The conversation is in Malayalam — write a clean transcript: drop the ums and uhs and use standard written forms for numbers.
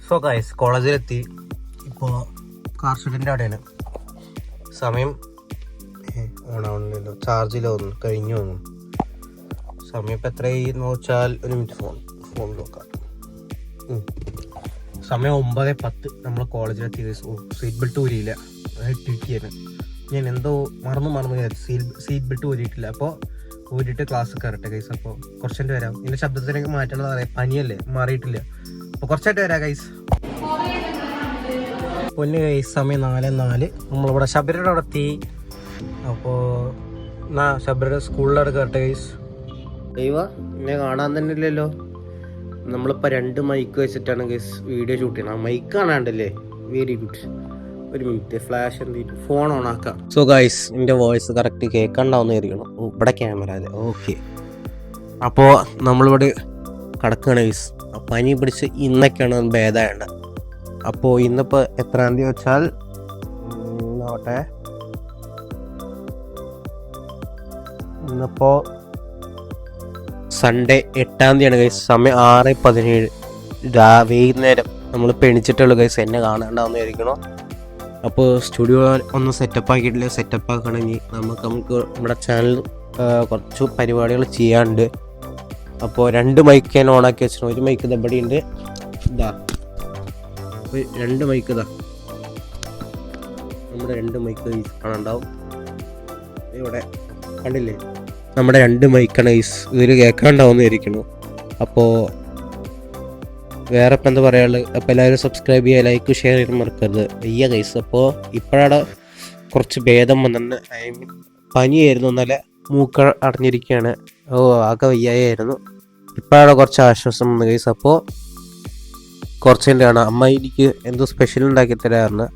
So guys കോളേജിലെത്തി. ഇപ്പോൾ കാർ സ്റ്റുഡൻ്റ് അവിടെയാണ്. സമയം ഓണാവണില്ലല്ലോ, ചാർജിൽ വന്നു കഴിഞ്ഞു വന്നു. സമയം ഇപ്പം എത്രയായി എന്ന് വെച്ചാൽ ഒരു മിനിറ്റ് ഫോൺ നോക്കാം. സമയം 9:10. നമ്മൾ കോളേജിലെത്തി. സീറ്റ് ബെൽറ്റ് ഊരിയില്ല, ഇട്ടിരിക്കുകയാണ്. ഞാൻ എന്തോ മറന്നു സീറ്റ് ബെൽറ്റ് ഊരിയിട്ടില്ല. അപ്പോൾ ഊരിയിട്ട് ക്ലാസ് കയറട്ടെ ഗൈസ്. അപ്പോൾ കുറച്ചുകൊണ്ട് വരാം. ഇതിൻ്റെ ശബ്ദത്തിനൊക്കെ മാറ്റേണ്ടത് അറിയാം, പനിയല്ലേ, മാറിയിട്ടില്ല. അപ്പോൾ കുറച്ചായിട്ട് വരാം ഗൈസ്. പൊന്ന് ഗൈസ്, സമയം 4:04. നമ്മളിവിടെ ശബരിയുടെ അവിടെ എത്തി. അപ്പോൾ ശബരിയുടെ സ്കൂളിൻ്റെ അവിടെ കയറട്ടെ ഗൈസ്. ദൈവ എന്നെ കാണാൻ തന്നെ ഇല്ലല്ലോ. നമ്മളിപ്പോൾ 2 മൈക്ക് വെച്ചിട്ടാണ് ഗൈസ് വീഡിയോ ഷൂട്ട് ചെയ്യണം. ആ മൈക്ക് കാണാണ്ടല്ലേ, വെരി ഗുഡ്. ഒരു മിനിറ്റ്, ഫ്ലാഷ് എന്തെങ്കിലും ഫോൺ ഓൺ ആക്കാം. സോ ഗൈസ്, എൻ്റെ വോയിസ് കറക്റ്റ് കേൾക്കണ്ടാവുന്നതായിരിക്കണം. ഇവിടെ ക്യാമറ അല്ലേ, ഓക്കെ. അപ്പോൾ നമ്മളിവിടെ കിടക്കുകയാണ് ഗൈസ്. പനി പിടിച്ച് ഇന്നൊക്കെയാണ് ഭേദമായേണ്ടത്. അപ്പോൾ ഇന്നിപ്പോൾ എത്രാം തീയതി വെച്ചാൽ നോട്ടെ, ഇന്നിപ്പോൾ സൺഡേ 8-ാം തീയതിയാണ് ഗൈസ്. സമയം 6:17 വൈകുന്നേരം. നമ്മൾ പെണിച്ചിട്ടുള്ളൂ ഗൈസ്, എന്നെ കാണാണ്ടാവുന്നതായിരിക്കണം. അപ്പോൾ സ്റ്റുഡിയോ ഒന്ന് സെറ്റപ്പ് ആക്കിയിട്ടില്ല, സെറ്റപ്പ് ആക്കണമെങ്കിൽ നമുക്ക് നമ്മുടെ ചാനൽ കുറച്ച് പരിപാടികൾ ചെയ്യാനുണ്ട്. അപ്പോൾ 2 മൈക്ക് ഞാൻ ഓണാക്കി വെച്ചിട്ടുണ്ട്. ഒരു മൈക്ക് ഇവിടെ ഉണ്ട്, ഇതാ 2 മൈക്ക് ഇതാ. നമ്മുടെ 2 മൈക്ക് കാണാണ്ടാവും ഇവിടെ, കണ്ടില്ലേ? നമ്മുടെ 2 മൈക്കാണ് ഇതിൽ കേൾക്കാണ്ടാവുന്നതായിരിക്കുന്നു. അപ്പോൾ വേറെ ഇപ്പം എന്താ പറയാനുള്ളത്? അപ്പോൾ എല്ലാവരും സബ്സ്ക്രൈബ് ചെയ്യുക, ലൈക്ക് ഷെയർ ചെയ്യാൻ മറക്കരുത്. വയ്യ ഗൈസ്. അപ്പോൾ ഇപ്പോഴാണ് കുറച്ച് ഭേദം വന്നിട്ടുണ്ട്. പനിയായിരുന്നു, നല്ല മൂക്ക അടഞ്ഞിരിക്കുകയാണ്. ആകെ വയ്യായിരുന്നു. ഇപ്പോഴാണ് കുറച്ച് ആശ്വാസം വന്നു ഗൈസ്. അപ്പോൾ കുറച്ച് കഴിഞ്ഞാണ് അമ്മ എനിക്ക് എന്തോ സ്പെഷ്യൽ ഉണ്ടാക്കി തരാറുണ്ട്.